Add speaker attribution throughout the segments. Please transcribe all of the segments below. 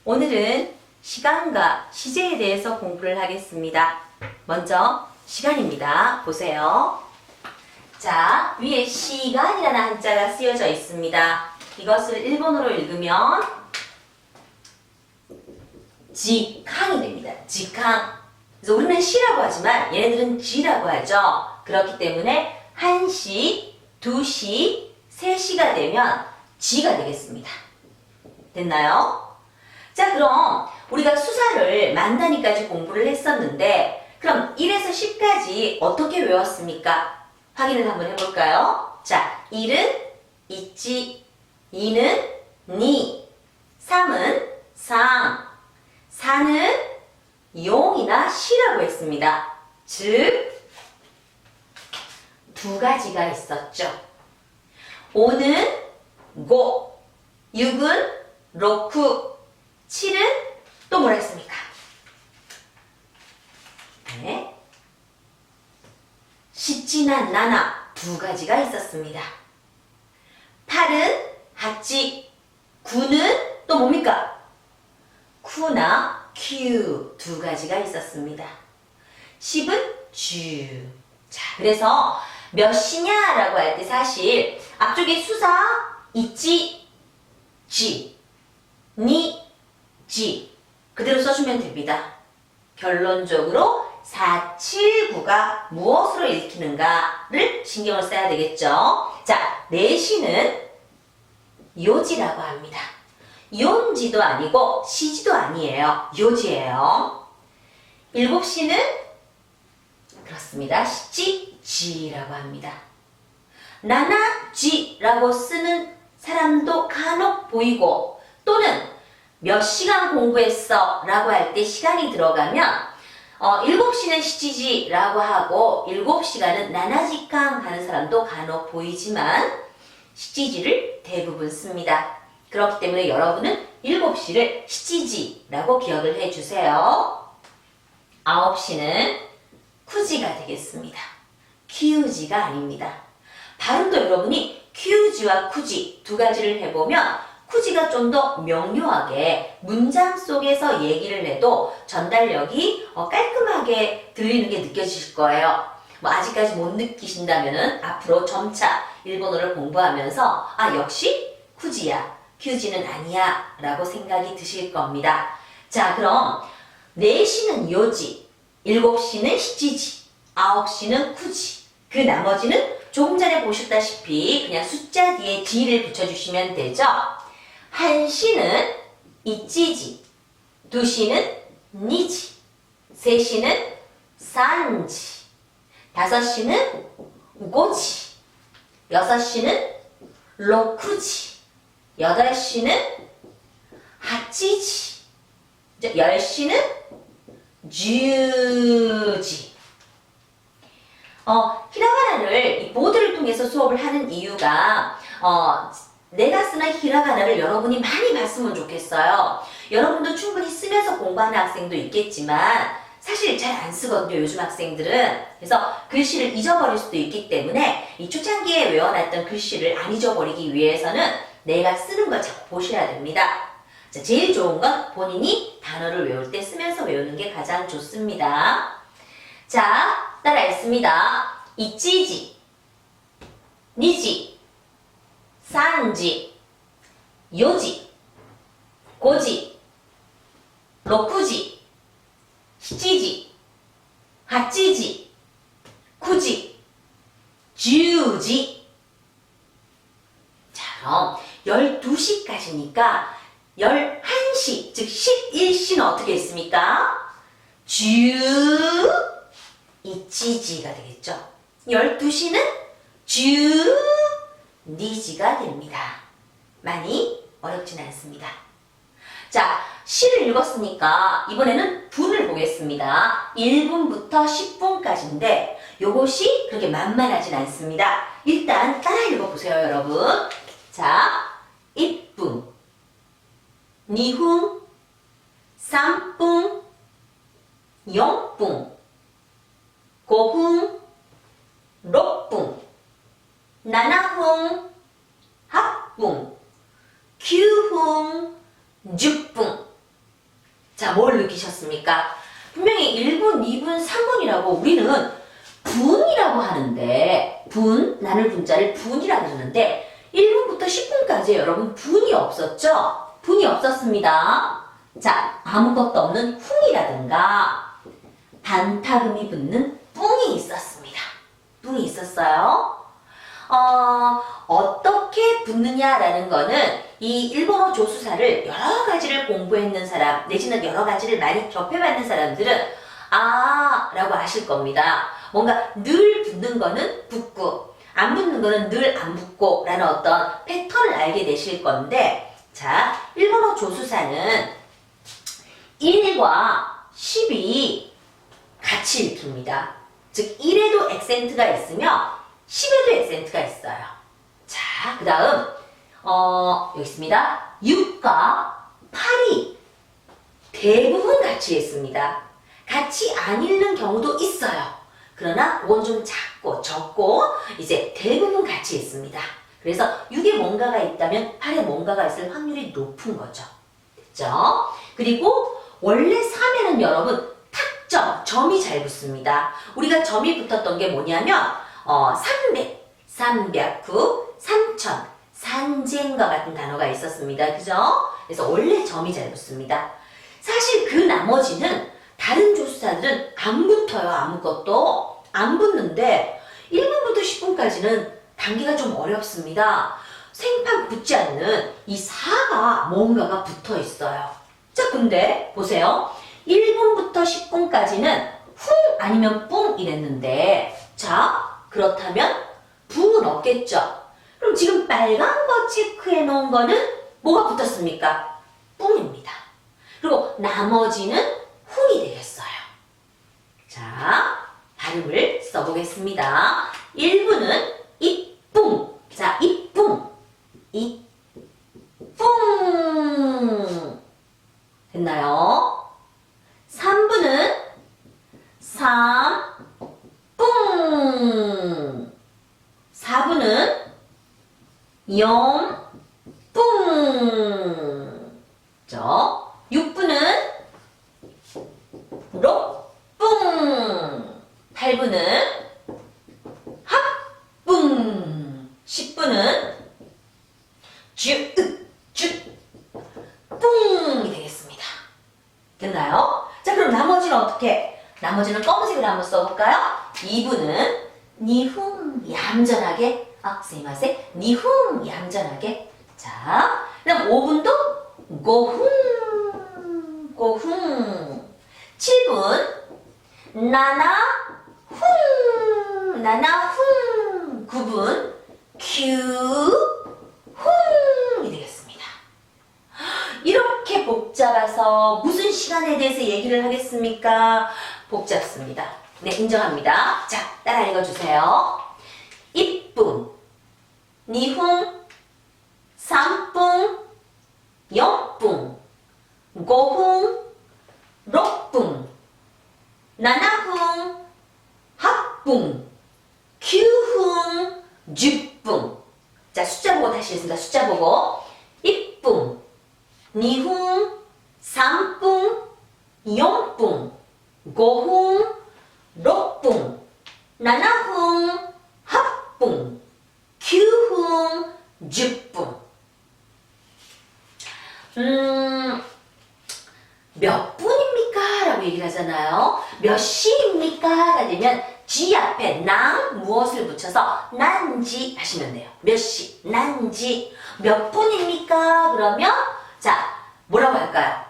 Speaker 1: 오늘은 시간과 시제에 대해서 공부를 하겠습니다. 먼저 시간입니다. 보세요. 자, 위에 시간이라는 한자가 쓰여져 있습니다. 이것을 일본어로 읽으면 지캉이 됩니다. 지캉. 그래서 우리는 시라고 하지만 얘네들은 지라고 하죠. 그렇기 때문에 1시, 2시, 3시가 되면 지가 되겠습니다. 됐나요? 자, 그럼 우리가 수사를 만단위까지 공부를 했었는데 그럼 1에서 10까지 어떻게 외웠습니까? 확인을 한번 해볼까요? 자, 1은 있지, 2는 니, 3은 상, 4는 용이나 시라고 했습니다. 즉, 두 가지가 있었죠. 5는 고, 6은 로쿠, 7은 또 뭐라 했습니까? 네. 시치나 나나 두 가지가 있었습니다. 8은 하치, 9는 또 뭡니까? 쿠나 큐 두 가지가 있었습니다. 10은 주. 자, 그래서 몇 시냐라고 할 때 사실 앞쪽에 수사 있지, 지, 니, 지 그대로 써주면 됩니다. 결론적으로 4, 7, 9가 무엇으로 읽히는가를 신경을 써야 되겠죠. 자, 4시는 요지라고 합니다. 용지도 아니고 시지도 아니에요. 요지예요. 7시는 그렇습니다. 시지라고 합니다. 나나지라고 쓰는 사람도 간혹 보이고 또는 몇 시간 공부했어 라고 할 때 시간이 들어가면 7시는 시지지라고 하고 7시간은 나나지캉 하는 사람도 간혹 보이지만 시지지를 대부분 씁니다. 그렇기 때문에 여러분은 7시를 시지지라고 기억을 해주세요. 9시는 쿠지가 되겠습니다. 키우지가 아닙니다. 발음도 여러분이 키우지와 쿠지 두 가지를 해보면 쿠지가 좀 더 명료하게 문장 속에서 얘기를 해도 전달력이 깔끔하게 들리는 게 느껴지실 거예요. 뭐 아직까지 못 느끼신다면 앞으로 점차 일본어를 공부하면서 역시 쿠지야, 큐지는 아니야 라고 생각이 드실 겁니다. 자, 그럼 4시는 요지, 7시는 시지지, 9시는 쿠지, 그 나머지는 조금 전에 보셨다시피 그냥 숫자 뒤에 지를 붙여주시면 되죠. 1시는 이찌지, 2시는 니지, 3시는 산지, 5시는 고지, 6시는 로쿠지, 8시는 하치지, 10시는 주지. 히라가나를 이 보드를 통해서 수업을 하는 이유가 내가 쓰는 히라가나를 여러분이 많이 봤으면 좋겠어요. 여러분도 충분히 쓰면서 공부하는 학생도 있겠지만 사실 잘 안 쓰거든요, 요즘 학생들은. 그래서 글씨를 잊어버릴 수도 있기 때문에 이 초창기에 외워놨던 글씨를 안 잊어버리기 위해서는 내가 쓰는 걸 자꾸 보셔야 됩니다. 자, 제일 좋은 건 본인이 단어를 외울 때 쓰면서 외우는 게 가장 좋습니다. 자, 따라 읽습니다. 이찌지, 니지, 산지, 요지, 고지, 로쿠지, 시지지, 하치지, 쿠지, 주지. 자, 그럼 12시까지니까 11시, 즉 11시는 어떻게 했습니까? 주, 이치지가 되겠죠. 12시는 주, 니지가 됩니다. 많이 어렵진 않습니다. 자, 시를 읽었으니까 이번에는 분을 보겠습니다. 1분부터 10분까지인데 요것이 그렇게 만만하진 않습니다. 일단 따라 읽어보세요, 여러분. 자, 1분, 2분, 3분, 0분, 5분, 6분, 7분, 8분, 9분, 10분. 자, 뭘 느끼셨습니까? 분명히 1분, 2분, 3분이라고 우리는 분이라고 하는데, 나눌 분자를 분이라고 하는데 1분부터 10분까지 여러분 분이 없었죠? 분이 없었습니다. 자, 아무것도 없는 훙이라든가 반타금이 붙는 뿡이 있었습니다. 뿡이 있었어요. 어떻게 붙느냐라는 거는 이 일본어 조수사를 여러 가지를 공부했는 사람, 내지는 여러 가지를 많이 접해봤는 사람들은 라고 아실 겁니다. 뭔가 늘 붙는 거는 붙고, 안 붙는 거는 늘 안 붙고 라는 어떤 패턴을 알게 되실 건데, 자, 일본어 조수사는 1과 10이 같이 읽힙니다. 즉 1에도 액센트가 있으며 10에도 액센트가 있어요. 자, 그 다음 여기 있습니다. 6과 8이 대부분 같이 읽습니다. 같이 안 읽는 경우도 있어요. 그러나 그건 좀 작고 적고 이제 대부분 같이 읽습니다. 그래서 6에 뭔가가 있다면 8에 뭔가가 있을 확률이 높은 거죠. 됐죠? 그리고 원래 3에는 여러분 점이 잘 붙습니다. 우리가 점이 붙었던 게 뭐냐면 300, 300구, 3000, 산쟁과 같은 단어가 있었습니다. 그죠? 그래서 원래 점이 잘 붙습니다. 사실 그 나머지는 다른 조수사들은 안 붙어요. 아무것도 안 붙는데 1분부터 10분까지는 단계가 좀 어렵습니다. 생판 붙지 않는 이 4가 뭔가가 붙어 있어요. 자, 근데 보세요. 1분부터 10분까지는 훙 아니면 뿡 이랬는데, 자, 그렇다면 붕은 없겠죠? 그럼 지금 빨간 거 체크해 놓은 거는 뭐가 붙었습니까? 뿡입니다. 그리고 나머지는 훙이 되겠어요. 자, 발음을 써보겠습니다. 1분은 이뿡. 자, 이뿡. 이뿡. 됐나요? 3분은 삼뿡. 4분은 영뿡. 6분은 록뿡. 8분은 합뿡. 10분은 뿡이 되겠습니다. 됐나요? 자, 그럼 나머지는 어떻게? 나머지는 검은색으로 한번 써볼까요? 2분은 니훈 얌전하게, 스미마세, 니훈 얌전하게. 자, 그다음 5분도 고훈, 고훈. 7분 나나훈, 나나훈. 9분 큐훈이 되겠습니다. 이렇게 복잡해서 무슨 시간에 대해서 얘기를 하겠습니까? 복잡습니다. 네, 인정합니다. 자, 따라 읽어주세요. 이뿐, 니훈, 삼뿐, 영뿐, 고훈, 록뿐, 나나훈, 합뿐, 큐훈, 죽뿐. 자, 숫자 보고 다시 읽습니다. 숫자 보고. 이뿐, 니훈, 삼뿐, 영뿐, 고훈, 록뿐, 나나훈, 합뿐, 큐훈, 죽뿐. 몇 분입니까? 라고 얘기를 하잖아요. 몇 시입니까? 가 되면 지 앞에 난 무엇을 붙여서 난지 하시면 돼요. 몇 시, 난지. 몇 분입니까? 그러면 자, 뭐라고 할까요?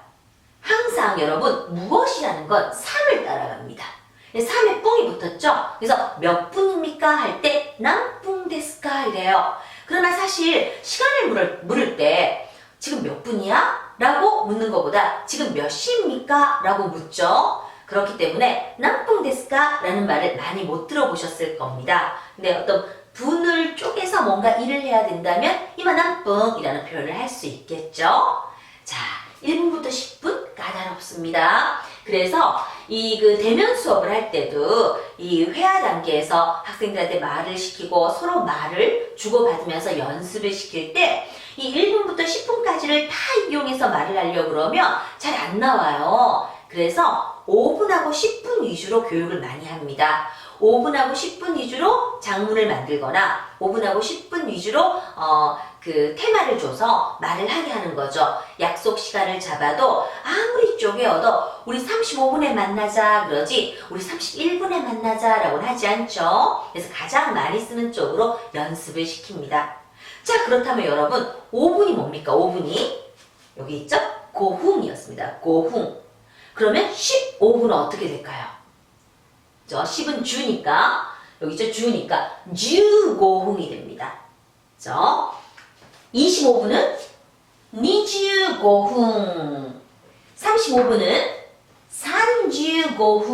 Speaker 1: 항상 여러분 무엇이라는 건 3을 따라갑니다. 3에 뿡이 붙었죠? 그래서 몇 분입니까? 할 때 난뿡 데스까? 이래요. 그러나 사실 시간을 물을 때 지금 몇 분이야? 라고 묻는 것보다 지금 몇 시입니까? 라고 묻죠. 그렇기 때문에 난뿡 데스까? 라는 말을 많이 못 들어보셨을 겁니다. 근데 어떤 분을 쪼개서 뭔가 일을 해야 된다면 이만 난뿡이라는 표현을 할 수 있겠죠. 자, 1분부터 10분 까다롭습니다. 그래서 이 그 대면 수업을 할 때도 이 회화 단계에서 학생들한테 말을 시키고 서로 말을 주고받으면서 연습을 시킬 때 이 1분부터 10분까지를 다 이용해서 말을 하려고 그러면 잘 안 나와요. 그래서 5분하고 10분 위주로 교육을 많이 합니다. 5분하고 10분 위주로 장문을 만들거나 5분하고 10분 위주로 그 테마를 줘서 말을 하게 하는 거죠. 약속 시간을 잡아도 아무리 쪼개어도 우리 35분에 만나자 그러지 우리 31분에 만나자 라고는 하지 않죠. 그래서 가장 많이 쓰는 쪽으로 연습을 시킵니다. 자, 그렇다면 여러분 5분이 뭡니까? 5분이 여기 있죠? 고흥이었습니다. 고흥. 그러면 15분은 어떻게 될까요? 10은 주니까 여기 있죠? 주니까 주고흥이 됩니다. 25분은 니주고흥. 35분은 산주고흥.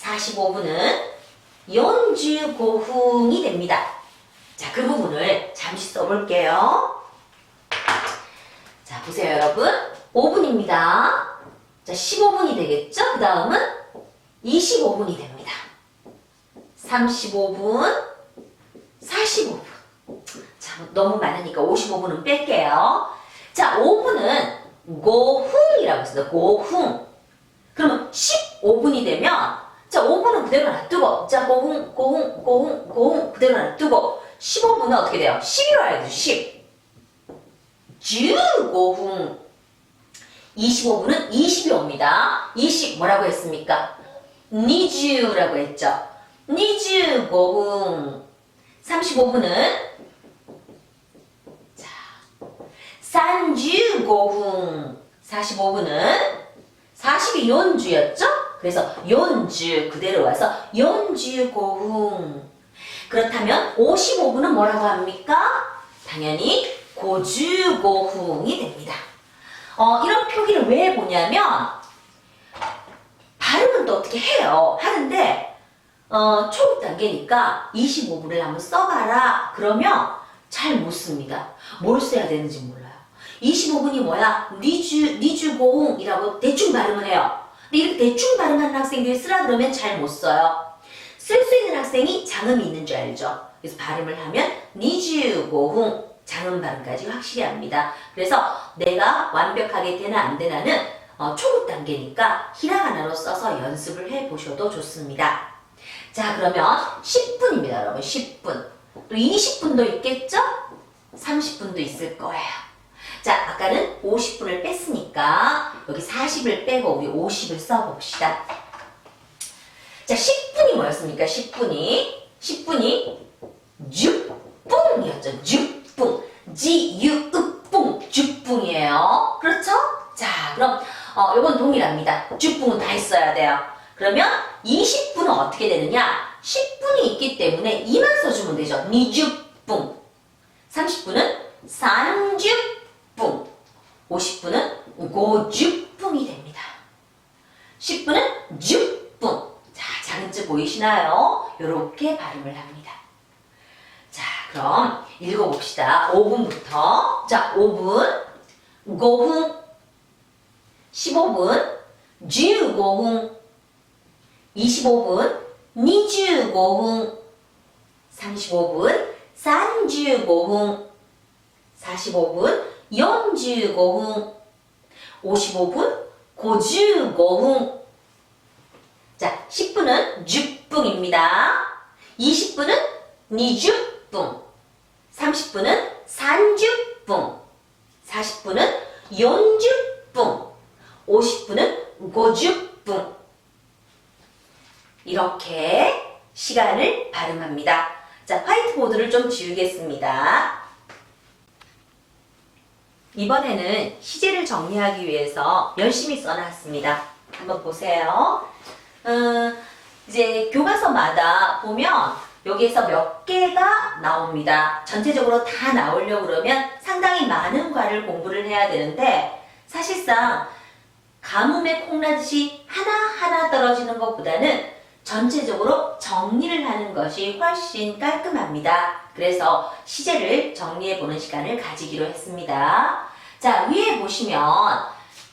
Speaker 1: 45분은 연주고흥이 됩니다. 자, 그 부분을 잠시 써볼게요. 자, 보세요, 여러분. 5분입니다. 자, 15분이 되겠죠? 그 다음은 25분이 됩니다. 35분, 45분. 자, 너무 많으니까 55분은 뺄게요. 자, 5분은 고흥이라고 했습니다. 고흥. 그러면 15분이 되면, 자, 5분은 그대로 놔두고, 자, 고흥 그대로 놔두고, 15분은 어떻게 돼요? 10이 와야 돼요, 10. 주고흥. 25분은 20이 옵니다. 20 뭐라고 했습니까? 니주라고 했죠. 니주고흥. 35분은 자, 산주고흥. 45분은 40이 연주였죠? 그래서 연주 그대로 와서 연주고흥. 그렇다면 55분은 뭐라고 합니까? 당연히 고주고흥이 됩니다. 이런 표기를 왜 보냐면 발음은 또 어떻게 해요. 하는데 초급 단계니까 25분을 한번 써봐라. 그러면 잘 못 씁니다. 뭘 써야 되는지 몰라요. 25분이 뭐야? 니주고흥이라고 대충 발음을 해요. 근데 이렇게 대충 발음하는 학생들이 쓰라 그러면 잘 못 써요. 쓸 수 있는 학생이 장음이 있는 줄 알죠. 그래서 발음을 하면 니주고흥 장음 발음까지 확실히 합니다. 그래서 내가 완벽하게 되나 안 되나는 초급 단계니까 히라가나로 써서 연습을 해보셔도 좋습니다. 자, 그러면 10분입니다, 여러분. 10분. 또 20분도 있겠죠? 30분도 있을 거예요. 자, 아까는 50분을 뺐으니까 여기 40을 빼고 우리 50을 써봅시다. 자, 10분이 뭐였습니까? 10분이 6뿡이었죠. 6뿡. 지유읍뿡 6뿡이에요. 그렇죠? 자, 그럼 요건 동일합니다. 6뿡은 다 했어야 돼요. 그러면 20분은 어떻게 되느냐? 10분이 있기 때문에 2만 써주면 되죠. 니주뿡. 30분은 산주뿡. 50분은 고주뿡이 됩니다. 10분은 주뿡. 자, 장자 보이시나요? 요렇게 발음을 합니다. 자, 그럼 읽어봅시다. 5분부터. 자, 5분 고흥. 15분 주고흥. 25분 니주고흥. 35분 산주고흥. 45분 연주고흥. 55분 고주고흥. 자, 10분은 주뿡입니다. 20분은 니주뿡. 30분은 산주뿡. 40분은 연주뿡. 50분은 고주뿡. 이렇게 시간을 발음합니다. 자, 화이트보드를 좀 지우겠습니다. 이번에는 시제를 정리하기 위해서 열심히 써놨습니다. 한번 보세요. 이제 교과서마다 보면 여기에서 몇 개가 나옵니다. 전체적으로 다 나오려고 그러면 상당히 많은 과를 공부를 해야 되는데 사실상 가뭄에 콩나듯이 하나하나 떨어지는 것보다는 전체적으로 정리를 하는 것이 훨씬 깔끔합니다. 그래서 시제를 정리해보는 시간을 가지기로 했습니다. 자, 위에 보시면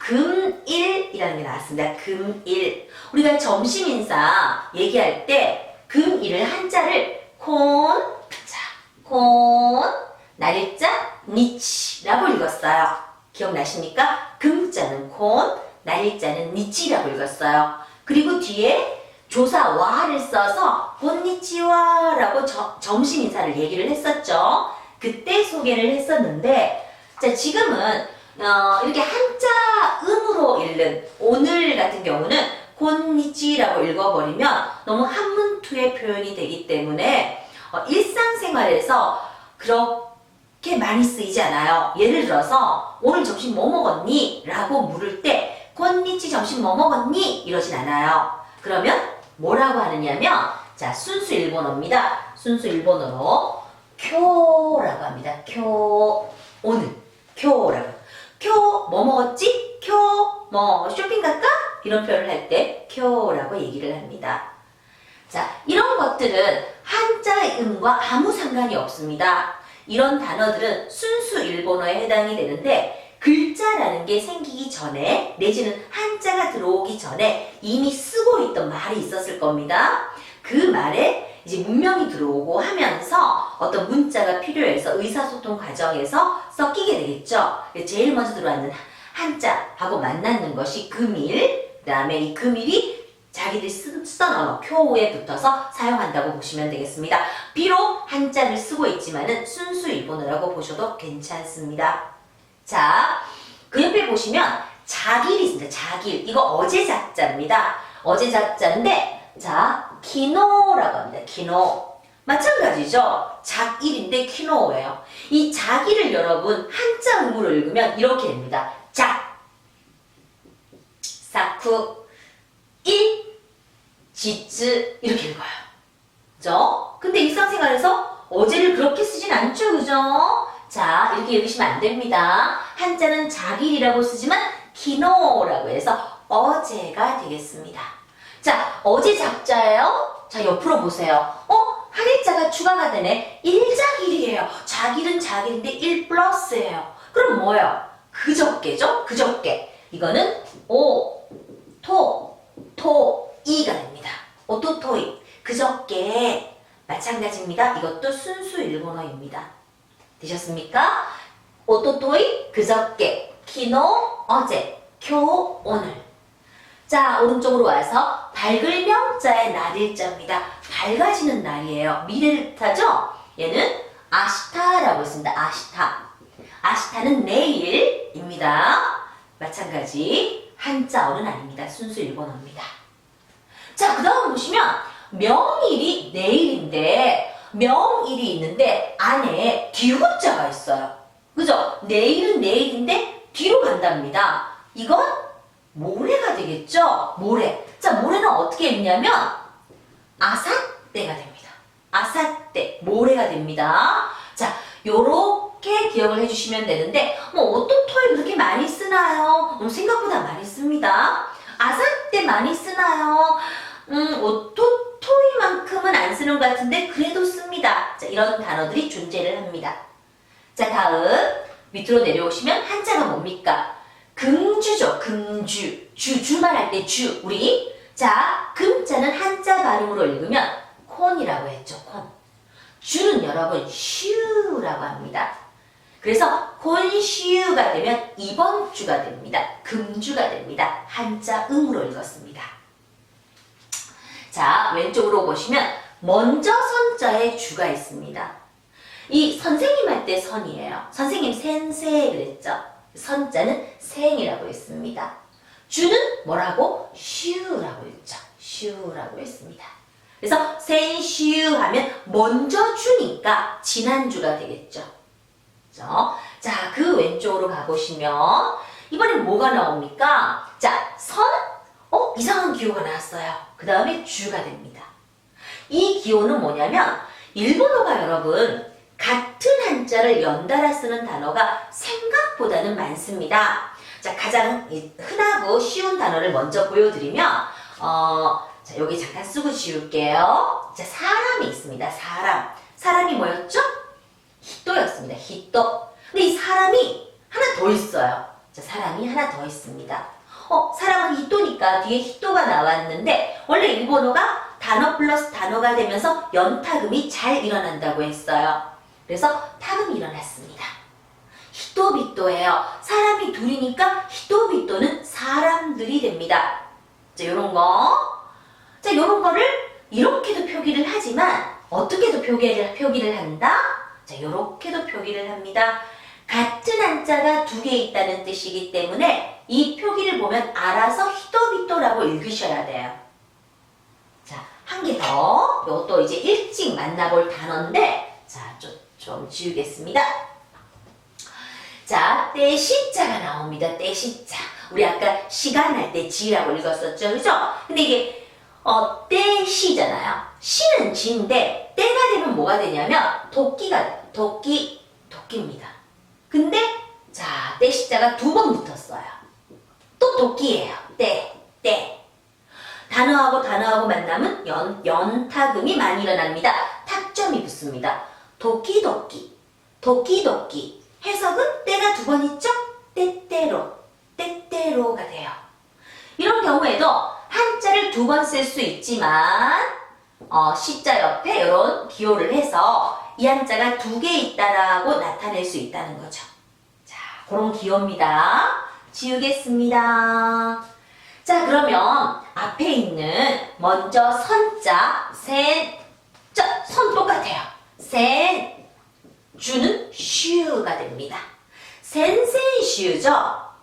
Speaker 1: 금일이라는 게 나왔습니다. 금일. 우리가 점심 인사 얘기할 때 금일을 한자를 콘, 날짜, 니치라고 읽었어요. 기억나십니까? 금자는 콘, 날짜는 니치라고 읽었어요. 그리고 뒤에 조사 와를 써서 곤니치와라고 점심 인사를 얘기를 했었죠. 그때 소개를 했었는데, 자, 지금은 이렇게 한자음으로 읽는 오늘 같은 경우는 곤니치라고 읽어버리면 너무 한문투의 표현이 되기 때문에 일상생활에서 그렇게 많이 쓰이지 않아요. 예를 들어서 오늘 점심 뭐 먹었니? 라고 물을 때 곤니치 점심 뭐 먹었니? 이러진 않아요. 그러면 뭐라고 하느냐면 자, 순수 일본어입니다. 순수 일본어로 쿄라고 합니다. 쿄. 오늘 쿄라고. 쿄 뭐 먹었지? 쿄 뭐 쇼핑 갈까? 이런 표현을 할 때 쿄라고 얘기를 합니다. 자, 이런 것들은 한자의 음과 아무 상관이 없습니다. 이런 단어들은 순수 일본어에 해당이 되는데 글자라는 게 생기기 전에 내지는 한자가 들어오기 전에 이미 쓰고 있던 말이 있었을 겁니다. 그 말에 이제 문명이 들어오고 하면서 어떤 문자가 필요해서 의사소통 과정에서 섞이게 되겠죠. 제일 먼저 들어왔는 한자하고 만나는 것이 금일, 그 다음에 이 금일이 자기들이 쓰던 언어, 쿄에 붙어서 사용한다고 보시면 되겠습니다. 비록 한자를 쓰고 있지만은 순수 일본어라고 보셔도 괜찮습니다. 자, 그 옆에 보시면 자길이 있습니다. 자길. 이거 어제 작자입니다. 어제 작자인데, 자, 키노라고 합니다. 키노. 마찬가지죠. 작일인데 키노예요. 이 자길을 여러분 한자음으로 읽으면 이렇게 됩니다. 작, 사쿠, 일, 지츠 이렇게 읽어요. 그죠? 근데 일상생활에서 어제를 그렇게 쓰진 않죠. 그죠? 자, 이렇게 읽으시면 안 됩니다. 한자는 자길이라고 쓰지만 키노라고 해서 어제가 되겠습니다. 자, 어제 작자예요. 자, 옆으로 보세요. 한 일자가 추가가 되네. 일자길이에요. 자길은 자길인데 1 플러스예요. 그럼 뭐예요? 그저께죠? 그저께. 이거는 오, 토, 이가 됩니다. 오토토이. 그저께. 마찬가지입니다. 이것도 순수 일본어입니다. 되셨습니까? 오토토이, 그저께. 키노, 어제. 쿄, 오늘. 자, 오른쪽으로 와서 밝을 명자의 날일자입니다. 밝아지는 날이에요. 미래를 뜻하죠? 얘는 아시타라고 했습니다. 아시타. 아시타는 내일입니다. 마찬가지 한자어는 아닙니다. 순수 일본어입니다. 자, 그 다음 보시면 명일이 내일인데 명일이 있는데 안에 뒤구자가 있어요. 그죠? 내일은 내일인데 뒤로 간답니다. 이건 모레가 되겠죠? 모레. 자, 모레는 어떻게 읽냐면 아사떼가 됩니다. 아사떼, 모레가 됩니다. 자, 요렇게 기억을 해주시면 되는데 오토토이 그렇게 많이 쓰나요? 생각보다 많이 씁니다. 아사떼 많이 쓰나요? 오토토이만큼은 안 쓰는 것 같은데 그래도 씁니다. 자, 이런 단어들이 존재를 합니다. 자, 다음 밑으로 내려오시면 한자가 뭡니까? 금주죠. 금주. 주말 할 때 주. 우리 자, 금자는 한자 발음으로 읽으면 콘이라고 했죠. 콘. 주는 여러분 슈라고 합니다. 그래서 콘슈가 되면 이번 주가 됩니다. 금주가 됩니다. 한자 음으로 읽었습니다. 자, 왼쪽으로 보시면 먼저 선자에 주가 있습니다. 이 선생님 할 때 선이에요. 선생님 센세 그랬죠. 선자는 생이라고 했습니다. 주는 뭐라고? 슈라고 했죠. 슈라고 했습니다. 그래서 센슈 하면 먼저 주니까 지난주가 되겠죠. 그렇죠? 자, 그 왼쪽으로 가보시면 이번엔 뭐가 나옵니까? 자, 선? 이상한 기호가 나왔어요. 그 다음에 주가 됩니다. 이 기호는 뭐냐면 일본어가 여러분 같은 한자를 연달아 쓰는 단어가 생각보다는 많습니다. 자, 가장 흔하고 쉬운 단어를 먼저 보여드리면 자, 여기 잠깐 쓰고 지울게요. 자, 사람이 있습니다. 사람이 뭐였죠? 히토였습니다. 히토. 근데 이 사람이 하나 더 있어요. 자, 사람이 하나 더 있습니다. 사람은 히토니까 뒤에 히토가 나왔는데 원래 일본어가 단어 플러스 단어가 되면서 연타금이 잘 일어난다고 했어요. 그래서 타금이 일어났습니다. 히토비토예요. 사람이 둘이니까 히토비토는 사람들이 됩니다. 자, 요런 거. 자, 요런 거를 이렇게도 표기를 하지만 어떻게도 표기를 한다? 자, 요렇게도 표기를 합니다. 같은 한자가 두 개 있다는 뜻이기 때문에 이 표기를 보면 알아서 히토비토라고 읽으셔야 돼요. 자, 한 개 더. 이것도 이제 일찍 만나볼 단어인데, 자, 좀 지우겠습니다. 자, 떼시자가 나옵니다. 떼시자. 우리 아까 시간 할 때 지라고 읽었었죠, 그죠? 근데 이게 떼시잖아요. 시는 지인데 때가 되면 뭐가 되냐면 도끼입니다. 근데 자, 떼시자가 두 번 붙었어요. 또 도끼예요. 때. 단어하고 단어하고 만나면 연타금이 많이 일어납니다. 탁점이 붙습니다. 도끼. 해석은 때가 두 번 있죠? 때때로가 돼요. 이런 경우에도 한자를 두 번 쓸 수 있지만 시자 옆에 이런 기호를 해서 이 한자가 두 개 있다라고 나타낼 수 있다는 거죠. 자, 그런 기호입니다. 지우겠습니다. 자, 그러면 앞에 있는 먼저 선자, 선 똑같아요. 주는 슈가 됩니다. 센센슈죠.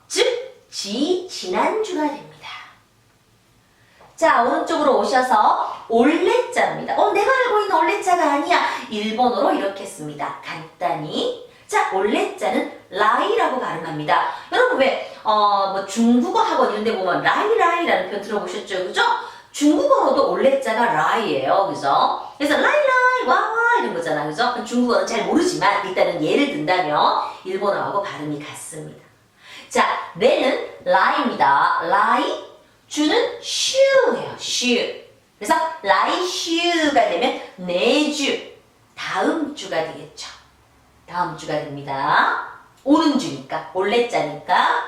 Speaker 1: 즉, 지난주가 됩니다. 자, 오른쪽으로 오셔서 올레자입니다. 내가 알고 있는 올레자가 아니야. 일본어로 이렇게 씁니다. 간단히. 자, 올레자는 라이라고 발음합니다. 여러분 왜 중국어 학원 이런 데 보면 라이라는 표현 들어보셨죠? 그죠? 중국어로도 올레자가 라이예요. 그죠? 그래서 라이라이 와와 이런 거잖아. 그죠? 중국어는 잘 모르지만 일단은 예를 든다면 일본어하고 발음이 같습니다. 자, 레는 라이입니다. 라이, 주는 슈예요. 슈. 그래서 라이슈가 되면 내주, 다음 주가 되겠죠. 다음 주가 됩니다. 오는 주니까, 올레자니까.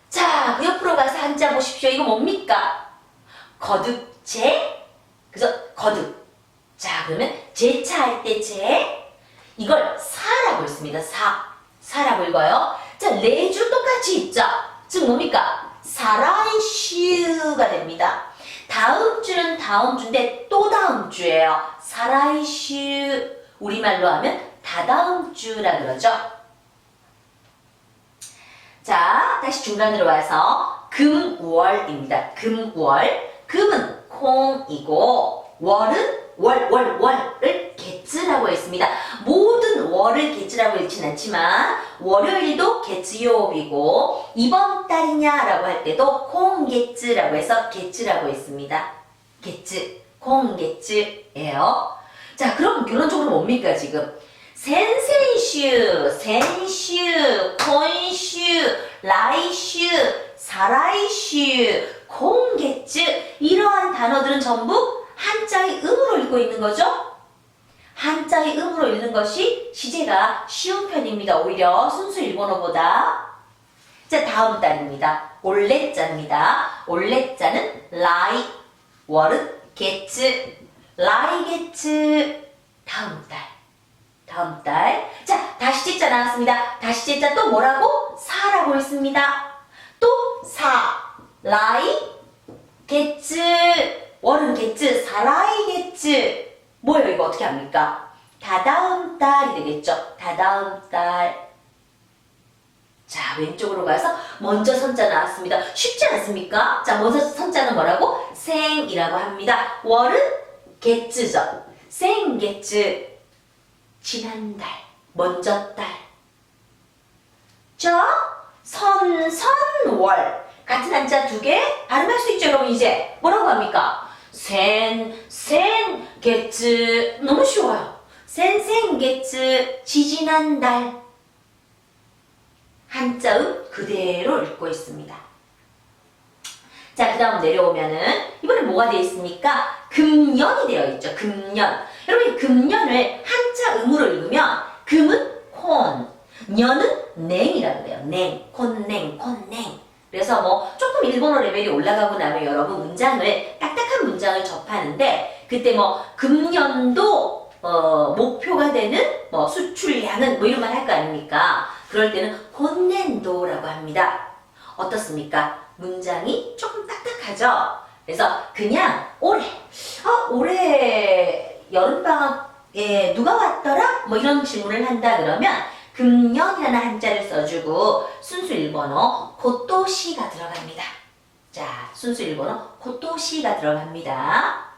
Speaker 1: 자, 그 옆으로 가서 한자 보십시오. 이거 뭡니까? 거듭제. 그래서 거듭. 자, 그러면 제차 할 때 제. 이걸 사라고 읽습니다. 사라고 읽어요. 자, 내주 똑같이 있죠. 즉 뭡니까? 사라이슈가 됩니다. 다음 주는 다음 주인데 또 다음 주예요. 사라이슈. 우리말로 하면 다다음 주라 그러죠. 자, 다시 중간으로 와서 금월입니다. 금월. 금은 콩이고 월은 월을 개츠라고 했습니다. 모든 월을 개츠라고 읽진 않지만 월요일도 개츠요일이고 이번 달이냐라고 할 때도 콩개츠라고 해서 개츠라고 했습니다. 개츠, 콩개츠예요. 자, 그럼 결론적으로 뭡니까 지금? 센센슈, 센슈, 콘슈, 라이슈, 사라이슈, 콩개츠 이러한 단어들은 전부 한자의 음으로 읽고 있는 거죠? 한자의 음으로 읽는 것이 시제가 쉬운 편입니다. 오히려 순수 일본어보다. 자, 다음 달입니다. 올레자입니다. 올레자는 라이, 월은 개츠, 라이게츠. 다음 달. 자, 다시제자 나왔습니다. 다시제자 또 뭐라고? 사라고 했습니다. 또 사, 라이, 게츠. 월은 게츠, 사라이 게츠. 뭐예요? 이거 어떻게 합니까? 다다음 달이 되겠죠? 다다음 달. 자, 왼쪽으로 가서 먼저 선자 나왔습니다. 쉽지 않습니까? 자, 먼저 선자는 뭐라고? 생이라고 합니다. 월은 게츠죠. 생게츠. 지난달, 먼저 달. 자, 선월. 같은 한자 두 개 발음할 수 있죠, 여러분. 이제 뭐라고 합니까? 게츠. 너무 쉬워요. 게츠. 지지난달. 한자음 그대로 읽고 있습니다. 자, 그 다음 내려오면은 이번엔 뭐가 되어 있습니까? 금년이 되어 있죠. 금년. 여러분, 이 금년을 한자 음으로 읽으면 금은 콘, 년은 냉이라고 그래요. 냉, 콘냉, 콘냉. 그래서 뭐 조금 일본어 레벨이 올라가고 나면 여러분 문장을 딱딱한 문장을 접하는데 그때 뭐 금년도 목표가 되는 뭐 수출량은 뭐 이런 말 할 거 아닙니까? 그럴 때는 콘넨도라고 합니다. 어떻습니까? 문장이 조금 딱딱하죠? 그래서 그냥 올해 여름방학에 누가 왔더라? 뭐 이런 질문을 한다 그러면 금년이라는 한자를 써주고 순수 일본어 고토시가 들어갑니다. 자, 순수 일본어 고토시가 들어갑니다.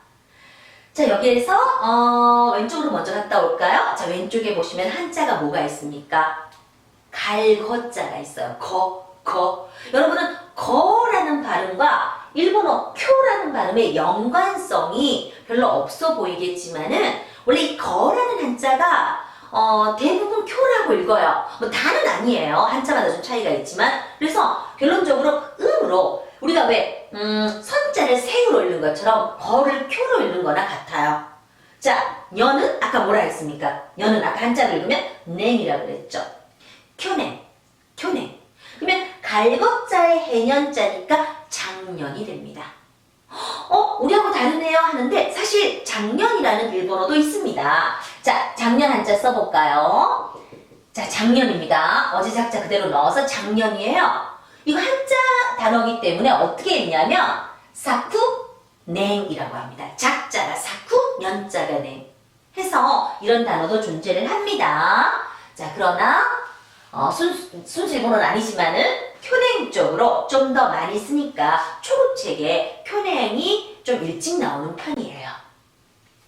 Speaker 1: 자, 여기에서 왼쪽으로 먼저 갔다 올까요? 자, 왼쪽에 보시면 한자가 뭐가 있습니까? 갈거자가 있어요. 거. 여러분은 거라는 발음과 일본어 쿄라는 발음의 연관성이 별로 없어 보이겠지만은 원래 이 거라는 한자가 대부분 쿄라고 읽어요. 뭐 다는 아니에요. 한자마다 좀 차이가 있지만 그래서 결론적으로 음으로 우리가 왜 선자를 새우로 읽는 것처럼 거를 쿄로 읽는 거나 같아요. 자, 년은 아까 뭐라 했습니까? 년은 아까 한자로 읽으면 냉이라고 그랬죠. 쿄냉. 그러면 갈겁자의 해년자니까 작년이 됩니다. 우리하고 다르네요 하는데 사실 작년이라는 일본어도 있습니다. 자, 작년 한자 써볼까요? 자, 작년입니다. 어제 작자 그대로 넣어서 작년이에요. 이거 한자 단어이기 때문에 어떻게 했냐면 사쿠냉이라고 합니다. 작자가 사쿠, 년자가 냉 해서 이런 단어도 존재를 합니다. 자, 그러나 순수 일본어는 아니지만은 쿄냉 쪽으로 좀 더 많이 쓰니까 초급책에 쿄냉이 좀 일찍 나오는 편이에요.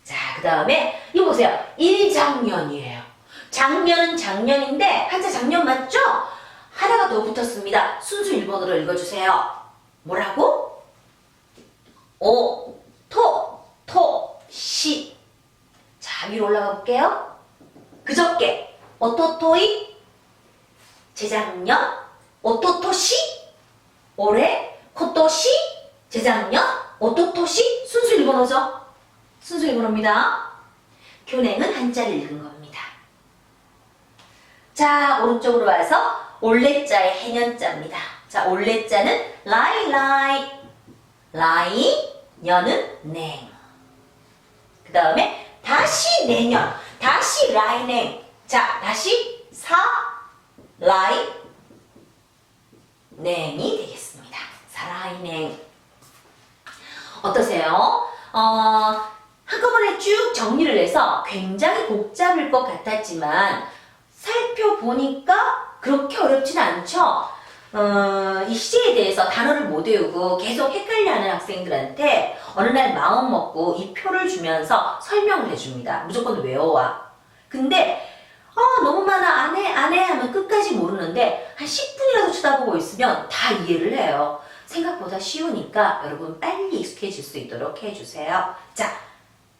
Speaker 1: 자, 그 다음에 이거 보세요. 일작년이에요. 작년은 작년인데 한자 작년 맞죠? 하나가 더 붙었습니다. 순수 일본어로 읽어주세요. 뭐라고? 오토토시. 자, 위로 올라가 볼게요. 그저께 오토토이 재작년 오토토시 올해 코토시 재작년 오토토시 순수 일본어죠. 순수 일본어입니다. 쿄냉은 한자를 읽은 겁니다. 자, 오른쪽으로 와서 올레자의 해년자입니다. 자, 올레자는 라이 년은 냉. 그 다음에 다시 내년 다시 라이냉. 자, 다시 라이 냉이 되겠습니다. 사라이냉. 어떠세요? 한꺼번에 쭉 정리를 해서 굉장히 복잡할 것 같았지만 살펴보니까 그렇게 어렵진 않죠? 이 시제에 대해서 단어를 못 외우고 계속 헷갈려하는 학생들한테 어느 날 마음 먹고 이 표를 주면서 설명을 해줍니다. 무조건 외워와. 근데 너무 많아 안 해 하면 끝까지 모르는데 한 10분이라도 쳐다보고 있으면 다 이해를 해요. 생각보다 쉬우니까 여러분 빨리 익숙해질 수 있도록 해주세요. 자,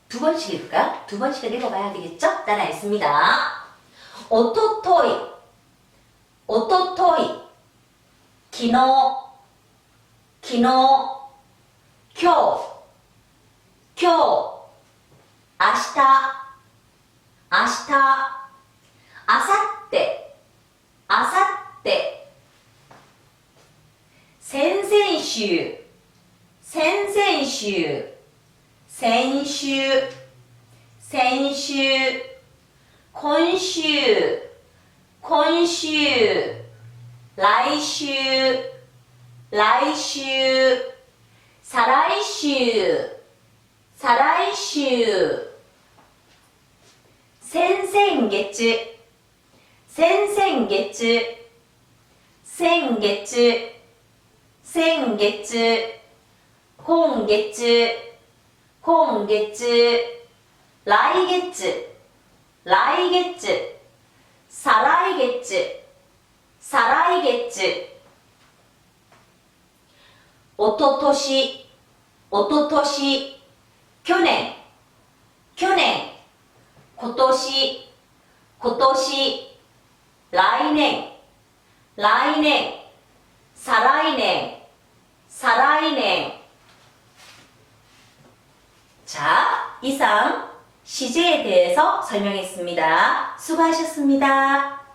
Speaker 1: 두 번씩 읽을까요? 두 번씩은 읽어봐야 되겠죠? 따라했습니다. 오토토이 기노 쿄 아시타あさって先々週先週今週来週再来週先々月今月来月再来月おととし去年今年来年再来年 자, 이상 시제에 대해서 설명했습니다. 수고하셨습니다.